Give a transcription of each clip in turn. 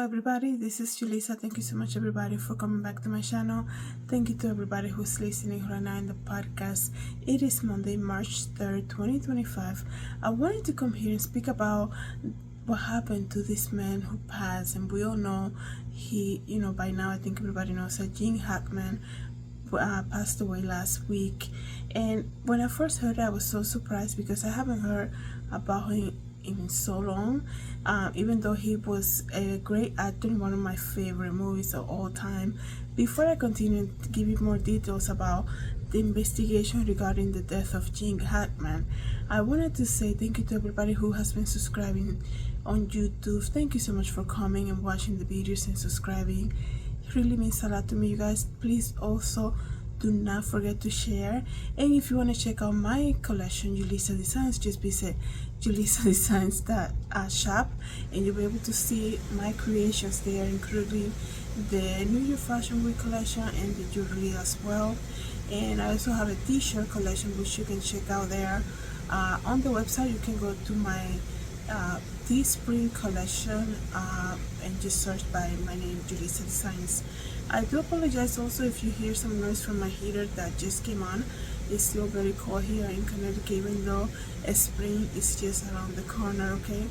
everybody, this is Julissa. Thank you so much everybody for coming back to my channel. Thank you to everybody who's listening right now in the podcast. It is Monday, March 3rd, 2025. I wanted to come here and speak about what happened to this man who passed, and we all know by now I think everybody knows that Gene Hackman passed away last week. And when I first heard it, I was so surprised because I haven't heard about him in so long, even though he was a great actor in one of my favorite movies of all time. Before I continue to give you more details about the investigation regarding the death of Gene Hackman, I wanted to say thank you to everybody who has been subscribing on YouTube. Thank you so much for coming and watching the videos and subscribing. It really means a lot to me, you guys. Please also do not forget to share, and if you want to check out my collection, Julissadesigns, just visit Julissadesigns.shop and you'll be able to see my creations there, including the New Year Fashion Week collection and the jewelry as well. And I also have a t-shirt collection which you can check out there. On the website you can go to my Spring collection and just search by my name, Julissadesigns. I do apologize also if you hear some noise from my heater that just came on. It's still very cold here in Connecticut, even though spring is just around the corner. Okay,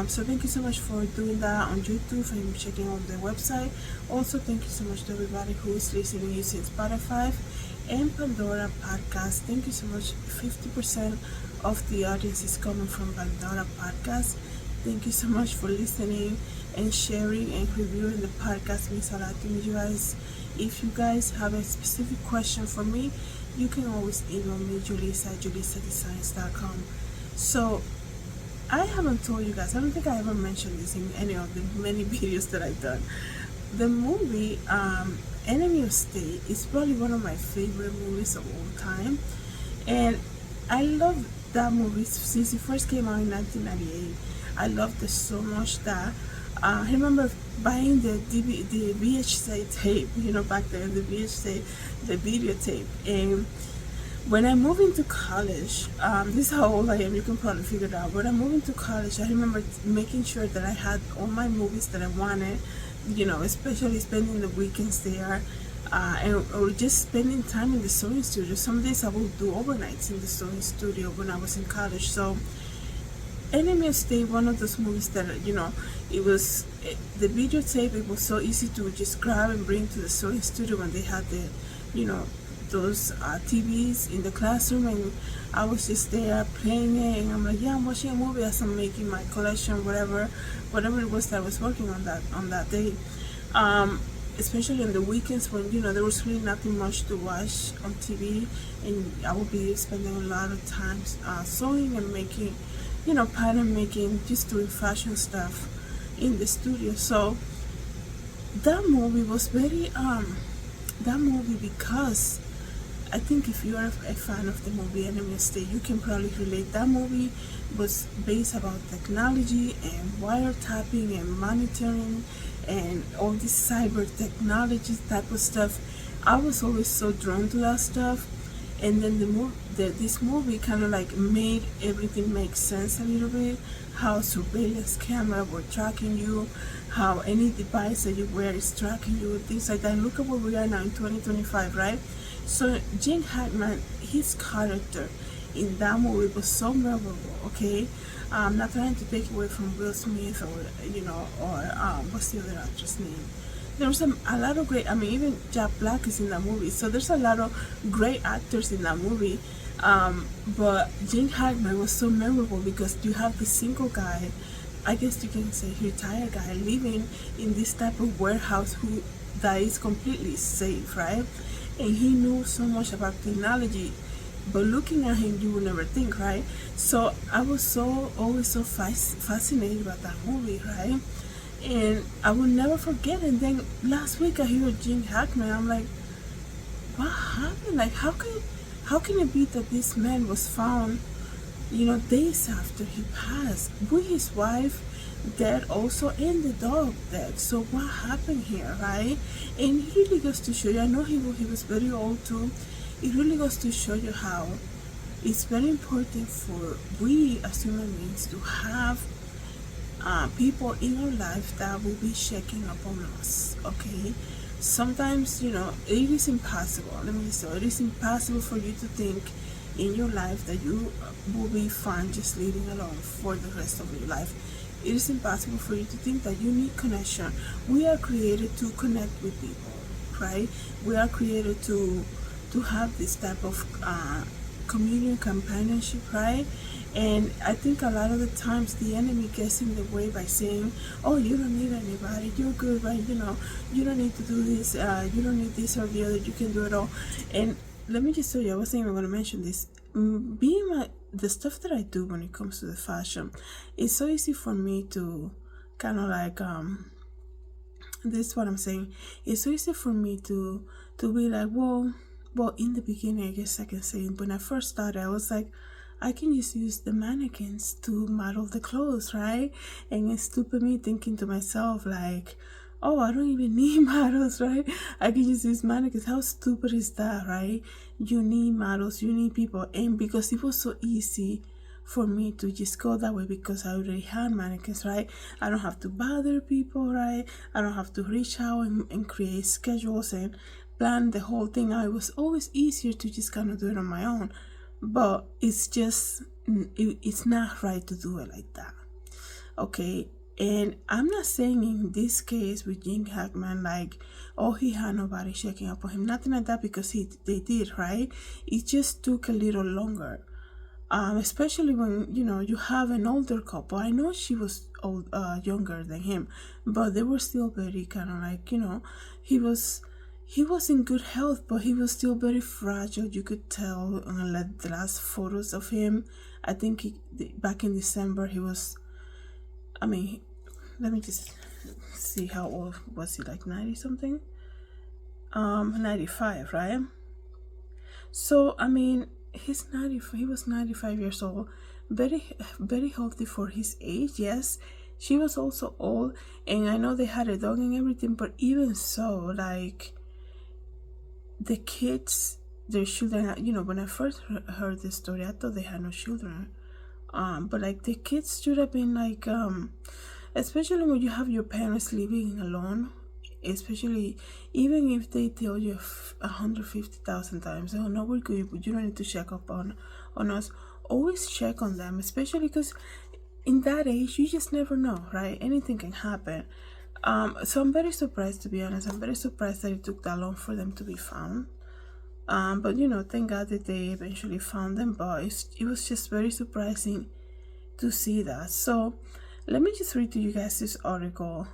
so thank you so much for doing that on YouTube and checking out the website. Also, thank you so much to everybody who is listening using Spotify and Pandora podcast. Thank you so much. 50% of the audience is coming from Pandora podcast. Thank you so much for listening and sharing and reviewing the podcast. It means a lot to me, you guys. If you guys have a specific question for me, you can always email me, Julissadesigns.com. So I haven't told you guys, I don't think I ever mentioned this in any of the many videos that I've done. The movie Enemy of State is probably one of my favorite movies of all time, and I love that movie since it first came out in 1998. I loved it so much that I remember buying the VHS tape, back then, the VHS, the videotape. And when I moved into college, this is how old I am, you can probably figure it out. When I moved into college, I remember making sure that I had all my movies that I wanted, especially spending the weekends there, or just spending time in the sewing studio. Some days I would do overnights in the sewing studio when I was in college. So Enemy of State, one of those movies that, the videotape, it was so easy to just grab and bring to the sewing studio when they had the, those TVs in the classroom, and I was just there playing it, and I'm like, yeah, I'm watching a movie as I'm making my collection, whatever it was that I was working on that day. Especially on the weekends when, there was really nothing much to watch on TV, and I would be spending a lot of time sewing and making, pattern making, just doing fashion stuff in the studio. So that movie was very because I think if you are a fan of the movie Enemy of State, you can probably relate. That movie was based about technology and wiretapping and monitoring and all this cyber technology type of stuff. I was always so drawn to that stuff, and then this movie kind of like made everything make sense a little bit. How surveillance camera were tracking you, how any device that you wear is tracking you, things like that. And look at where we are now in 2025, right? So Gene Hackman, his character in that movie was so memorable. Okay, I'm not trying to take away from Will Smith or what's the other actress name? There was a lot of great, even Jack Black is in that movie, so there's a lot of great actors in that movie, but Gene Hackman was so memorable because you have this single guy, I guess you can say retired guy, living in this type of warehouse that is completely safe, right? And he knew so much about technology, but looking at him you would never think, right? So I was always so fascinated by that movie, right? And I will never forget. And then last week I heard Gene Hackman. I'm like, what happened? Like, how can it be that this man was found, days after he passed, with his wife dead also, and the dog dead? So what happened here, right? And it really goes to show you, I know he was very old too. It really goes to show you how it's very important for we as human beings to have people in our life that will be checking upon us. Okay, sometimes it is impossible. Let me just say, it is impossible for you to think in your life that you will be fine just living alone for the rest of your life. It is impossible for you to think that you need connection. We are created to connect with people, right? We are created to have this type of communion, companionship, right? And I think a lot of the times the enemy gets in the way by saying, oh, you don't need anybody, you're good, right? You don't need to do this, you don't need this or the other, you can do it all. And let me just tell you, I wasn't even going to mention this. The stuff that I do when it comes to the fashion, it's so easy for me to kind of like, this is what I'm saying. It's so easy for me to be like, well, in the beginning, I guess I can say, when I first started, I was like, I can just use the mannequins to model the clothes, right? And it's stupid me thinking to myself, like, oh, I don't even need models, right? I can just use mannequins. How stupid is that, right? You need models, you need people. And because it was so easy for me to just go that way, because I already had mannequins, right? I don't have to bother people, right? I don't have to reach out and create schedules and plan the whole thing out. It was always easier to just kind of do it on my own. But it's just, it's not right to do it like that. Okay, and I'm not saying in this case with Gene Hackman, like, oh, he had nobody checking up on him, nothing like that, because they did, right? It just took a little longer. Especially when you have an older couple. I know she was younger than him, but they were still very kind of like, he was in good health, but he was still very fragile. You could tell on the last photos of him. I think back in December he was, I mean, let me just see how old was he, like 90 something, 95, right? So I mean, he was 95 years old, very very healthy for his age. Yes, she was also old, and I know they had a dog and everything, but even so, like, the kids, their children, when I first heard this story, I thought they had no children. But like, the kids should have been like, especially when you have your parents living alone, especially even if they tell you 150,000 times, oh no, we're good, but you don't need to check up on us. Always check on them, especially because in that age you just never know, right? Anything can happen. So I'm very surprised, to be honest. I'm very surprised that it took that long for them to be found. But thank God that they eventually found them. But it was just very surprising to see that. So let me just read to you guys this article.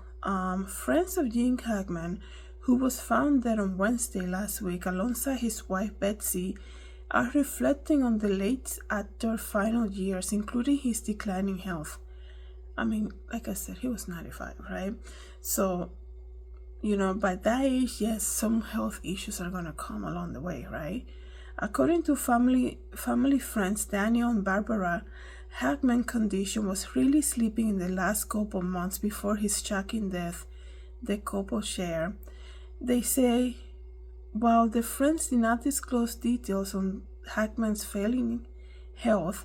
Friends of Gene Hackman, who was found dead on Wednesday last week alongside his wife Betsy, are reflecting on the late actor's final years, including his declining health. I mean, like I said, he was 95, right? So, by that age, yes, some health issues are gonna come along the way, right? According to family friends Daniel and Barbara, Hackman's condition was really slipping in the last couple months before his shocking death, the couple shared. They say, while the friends did not disclose details on Hackman's failing health,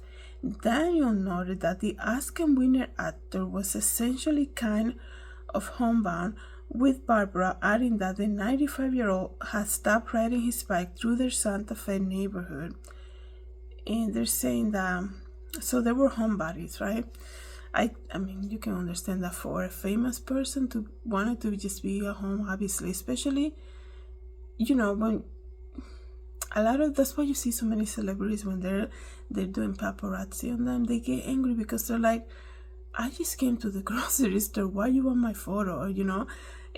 Daniel noted that the Oscar winner actor was essentially kind of homebound, with Barbara adding that the 95-year-old had stopped riding his bike through their Santa Fe neighborhood. And they're saying that, so they were homebodies, right? I mean, you can understand that for a famous person to want to just be at home, obviously, especially, when that's why you see so many celebrities when they're doing paparazzi on them, they get angry because they're like, I just came to the grocery store, why you want my photo?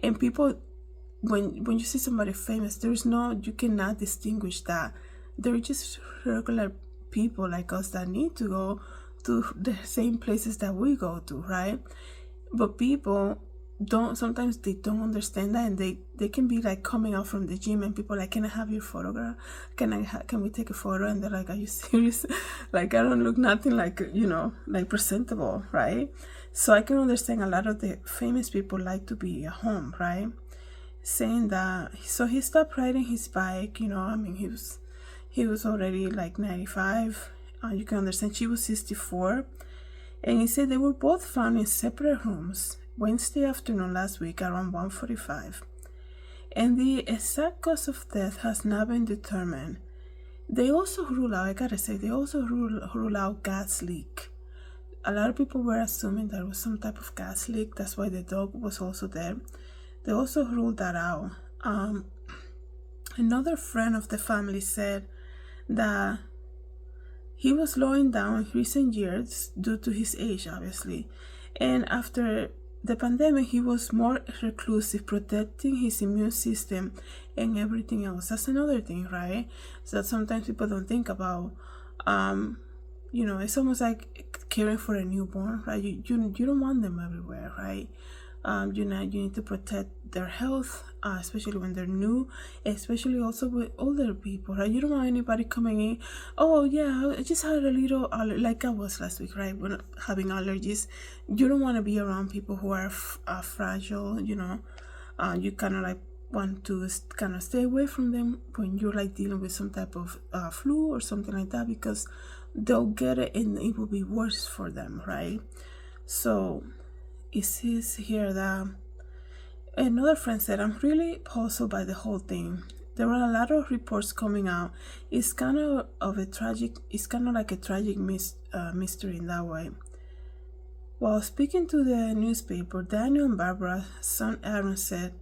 And people, when you see somebody famous, you cannot distinguish that. They're just regular people like us that need to go to the same places that we go to, right? But people sometimes they don't understand that, and they can be like coming out from the gym and people like, can I have your photograph? Can we take a photo? And they're like, are you serious? Like, I don't look nothing like, like presentable, right? So I can understand a lot of the famous people like to be at home, right? Saying that, so he stopped riding his bike, I mean, he was already like 95. You can understand. She was 64. And he said they were both found in separate rooms Wednesday afternoon last week around 1:45. And the exact cause of death has not been determined. They also rule out, rule out gas leak. A lot of people were assuming there was some type of gas leak. That's why the dog was also there. They also ruled that out. Another friend of the family said that he was slowing down in recent years due to his age, obviously. And after the pandemic, he was more reclusive, protecting his immune system and everything else. That's another thing, right? So sometimes people don't think about. It's almost like caring for a newborn, right? You don't want them everywhere, right? You need to protect their health, especially when they're new, especially also with older people, right? You don't want anybody coming in, oh yeah, I just had a little like I was last week, right? When having allergies, you don't want to be around people who are fragile, you kind of like want to kind of stay away from them when you're like dealing with some type of flu or something like that, because they'll get it and it will be worse for them, right? So it says here that another friend said, I'm really puzzled by the whole thing. There were a lot of reports coming out. It's kind of like a tragic mystery in that way. While speaking to the newspaper, Daniel and Barbara's son Aaron said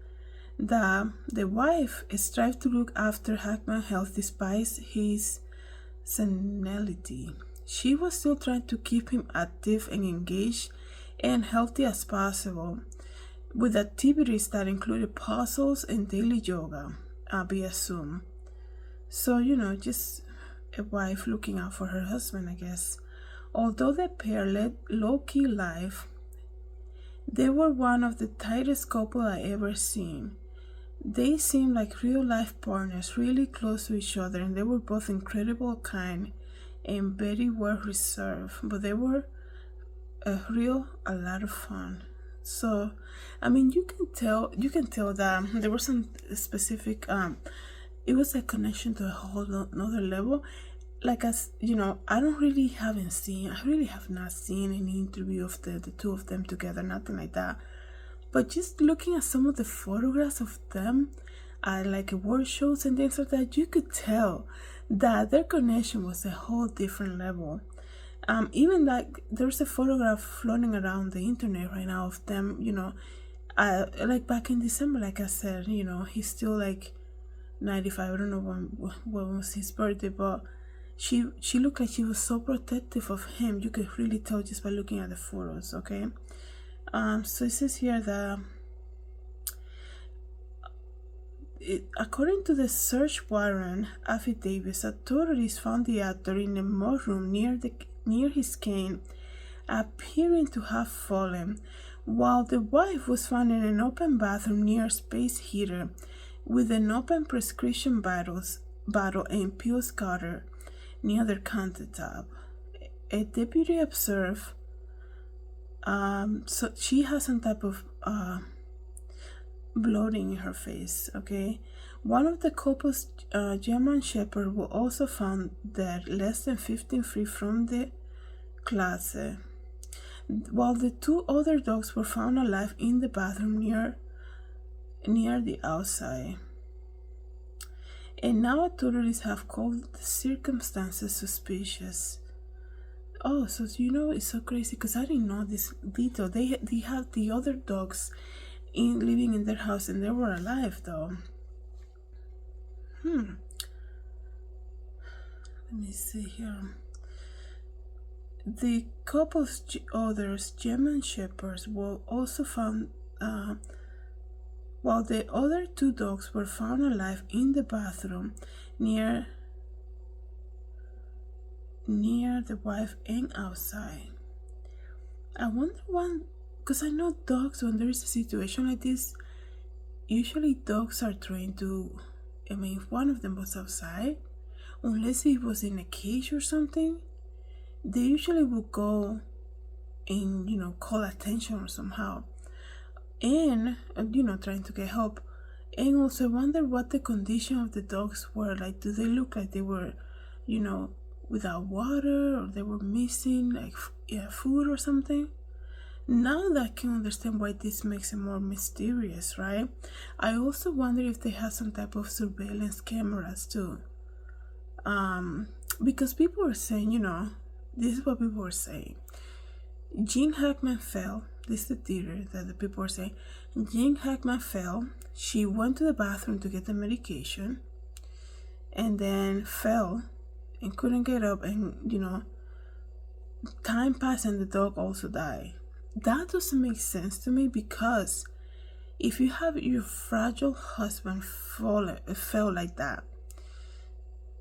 that the wife strived to look after Hackman's health despite his senility. She was still trying to keep him active and engaged and healthy as possible, with activities that included puzzles and daily yoga via Zoom. So, just a wife looking out for her husband, I guess. Although the pair led low-key life, they were one of the tightest couple I ever seen. They seemed like real-life partners, really close to each other, and they were both incredible, kind, and very well reserved. But they were a lot of fun. So, I mean, you can tell that there was some specific, it was a connection to a whole another level. Like, as I really have not seen any interview of the two of them together, nothing like that. But just looking at some of the photographs of them at like award shows and things like that, you could tell that their connection was a whole different level. Even like there's a photograph floating around the internet right now of them, like back in December, like I said, he's still like 95. I don't know when was his birthday, but she looked like she was so protective of him. You could really tell just by looking at the photos, okay? So it says here that according to the search warrant affidavits, authorities found the actor in a mudroom near his cane, appearing to have fallen, while the wife was found in an open bathroom near a space heater with an open prescription bottle and pills cutter near their countertop. A deputy observed so she has some type of bloating in her face, okay? One of the couple's German Shepherd was also found dead less than 15 feet from the closet, while the two other dogs were found alive in the bathroom near the outside. And now authorities have called the circumstances suspicious. Oh, so it's so crazy because I didn't know this detail. They had the other dogs living in their house and they were alive though. Let me see here. The couple's others German Shepherds were also found, while the other two dogs were found alive in the bathroom near the wife and outside. I wonder because I know dogs, when there is a situation like this, usually dogs are trained to, if one of them was outside, unless it was in a cage or something, they usually will go and, call attention or somehow. And, trying to get help. And also I wonder what the condition of the dogs were. Like, do they look like they were, without water, or they were missing like food or something. Now that I can understand why this makes it more mysterious, right? I also wonder if they have some type of surveillance cameras too. Because people are saying, this is what people are saying. Gene Hackman fell. This is the theory that the people are saying. Gene Hackman fell. She went to the bathroom to get the medication and then fell and couldn't get up, and time passed and the dog also died. That doesn't make sense to me, because if you have your fragile husband fell like that,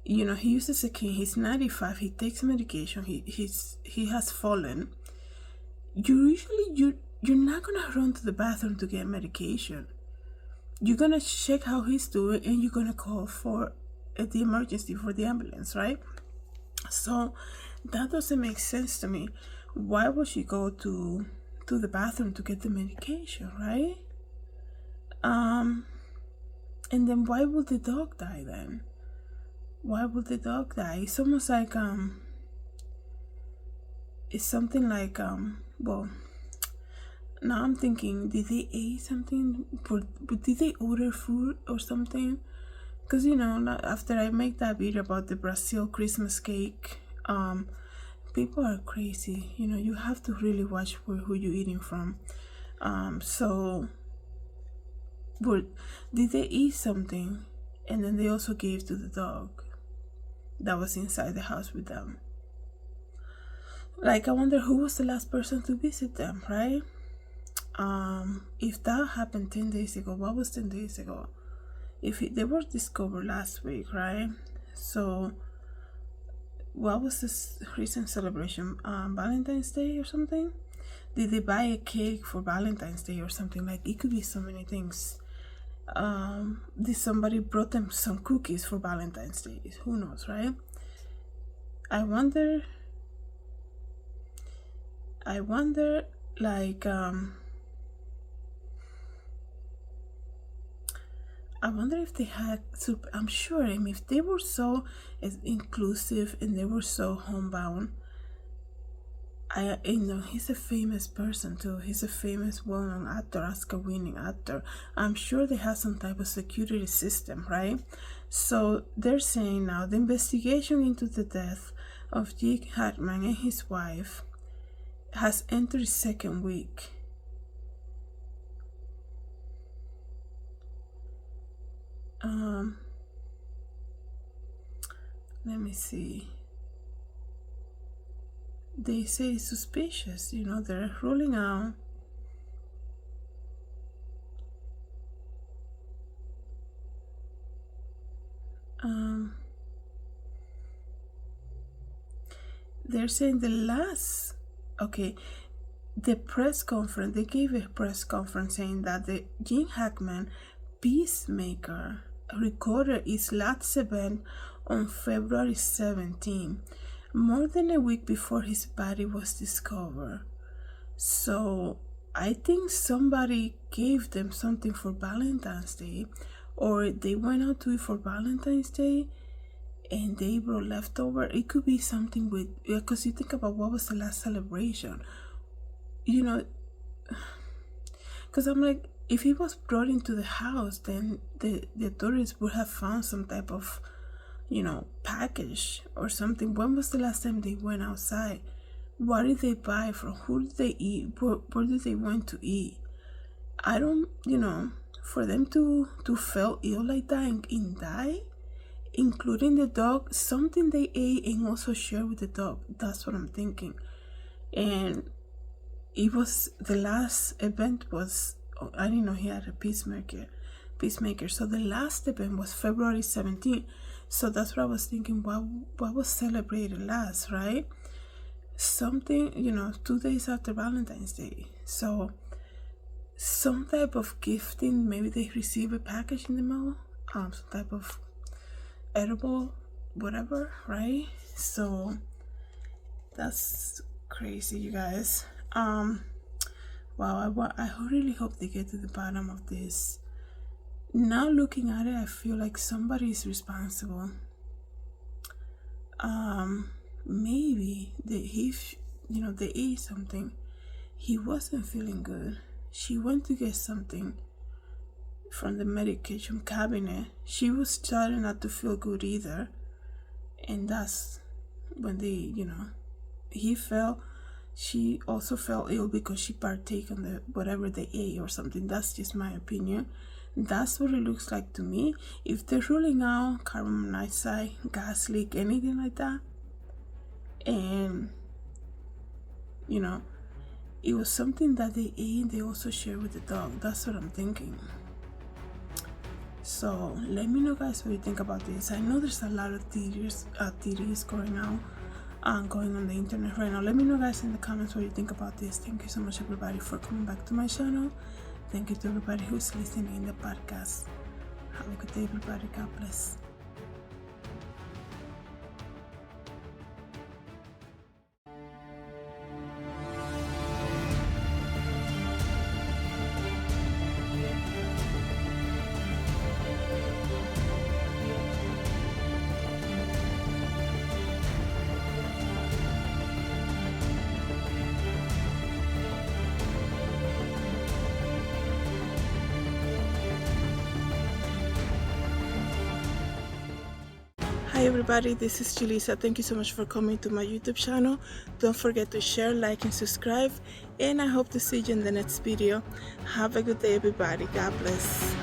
he uses a cane, he's 95, he takes medication, he has fallen. You're not gonna run to the bathroom to get medication. You're gonna check how he's doing, and you're gonna call for the emergency, for the ambulance, right? So that doesn't make sense to me. Why would she go to the bathroom to get the medication, right? And then why would the dog die then? Why would the dog die? It's almost like it's something like well, now I'm thinking, did they eat something? Did they order food or something? Because after I make that video about the Brazil Christmas cake, people are crazy. You have to really watch who you're eating from. So did they eat something and then they also gave to the dog that was inside the house with them? Like, I wonder who was the last person to visit them, right? If that happened 10 days ago, what was 10 days ago? They were discovered last week, right? So what was this recent celebration? Valentine's Day or something? Did they buy a cake for Valentine's Day or something? Like, it could be so many things. Did somebody brought them some cookies for Valentine's Day? Who knows, right? I wonder, like, I wonder if they had, I'm sure, if they were so inclusive and they were so homebound, he's a famous person too. He's a famous, well-known actor, Oscar-winning actor. I'm sure they have some type of security system, right? So they're saying now the investigation into the death of Gene Hackman and his wife has entered its second week. Let me see. They say it's suspicious, they're ruling out they're saying the press conference, they gave a press conference saying that the Gene Hackman Peacemaker recorded his last event on February 17, more than a week before his body was discovered. So I think somebody gave them something for Valentine's Day, or they went out to eat for Valentine's Day and they brought leftover. It could be something with, because you think about what was the last celebration, because I'm like, if he was brought into the house, then the authorities would have found some type of package or something. When was the last time they went outside? What did they buy from? Who did they eat? Where did they went to eat? I don't, for them to feel ill like that and die, including the dog, something they ate and also share with the dog. That's what I'm thinking. And it was, the last event was, I didn't know he had a peacemaker. So the last event was February 17th. So that's what I was thinking. What was celebrated last, right? Something, 2 days after Valentine's Day. So some type of gifting. Maybe they receive a package in the mail. Some type of edible, whatever, right? So that's crazy, you guys. Wow, I really hope they get to the bottom of this. Now looking at it, I feel like somebody is responsible. maybe they ate something. He wasn't feeling good. She went to get something from the medication cabinet. She was starting not to feel good either, and that's when he fell. She also felt ill because she partake on the whatever they ate or something. That's just my opinion. That's what it looks like to me. If they're ruling out carbon monoxide, gas leak, anything like that, and it was something that they ate and they also shared with the dog. That's what I'm thinking. So let me know, guys, what you think about this. I know there's a lot of theories going on the internet right now. Let me know, guys, in the comments what you think about this. Thank you so much, everybody, for coming back to my channel. Thank you to everybody who's listening in the podcast. Have a good day, everybody. God bless. Hi everybody, this is Julissa. Thank you so much for coming to my YouTube channel. Don't forget to share, like, and subscribe. And I hope to see you in the next video. Have a good day, everybody. God bless.